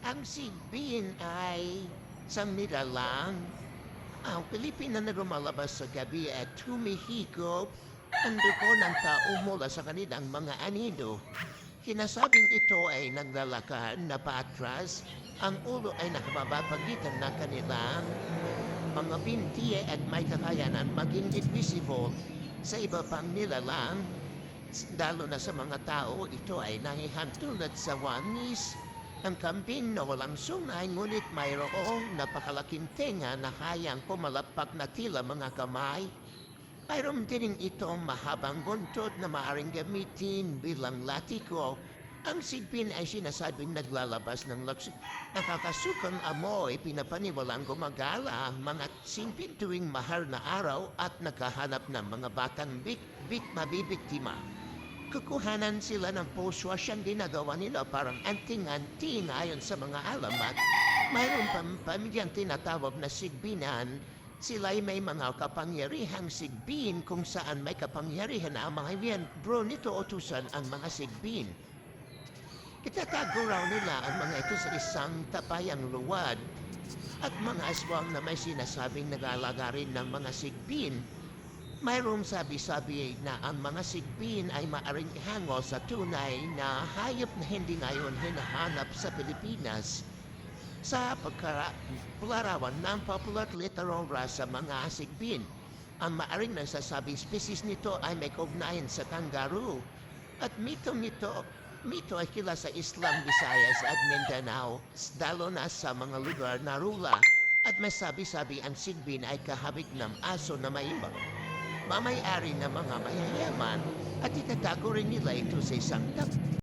Ang sigbin ay sa nilalang. Ang Pilipina na lumalabas sa gabi at humihigop ang dugo ng tao mula sa kanilang mga anido. Sinasabing ito ay naglalakad na patras, ang ulo ay nakababa pagitan ng kanilang mga binti at may kakayanan maging invisible sa iba pang nilalang. Lalo na sa mga tao, ito ay nangihantulad sa wanis. Ang kambing na walang sungay ngunit mayroong napakalaking tenga na kayang pumalakpak na tila mga kamay. Mayroon din itong mahabang buntot na maaaring gamitin bilang latiko. Ang sigbin ay sinasabing naglalabas ng nakakasukang amoy, pinapaniwalang gumagala ang mga sigbin tuwing mahal na araw at naghahanap ng mga batang mabibiktima. Kukuhanan sila ng poswa siyang ginagawa nila parang anting-anting ayon sa mga alamat. Mayroon pang pamilyang tinatawag na sigbinan. Sila ay may mga kapangyarihang sigbin kung saan may kapangyarihan na ang mga miyembro nito utusan ang mga sigbin. Itatago raw nila ang mga ito sa isang tapayang luwad at mga aswang na may sinasabing nag-aalaga rin ng mga sigbin. Mayroong sabi-sabi na ang mga sigbin ay maaring ihango sa tunay na hayop na hindi ngayon hinahanap sa Pilipinas. Sa pagkalarawan ng popular literal sa mga sigbin, ang maaring nasasabing species nito ay may kaugnayan sa kangaroo. At mito ay kila sa Islam, Visayas at Mindanao, lalo na sa mga lugar na rula. At may sabi-sabi ang sigbin ay kahabig ng aso na may mamay-ari ng mga mayayaman at itatago rin nila ito sa isang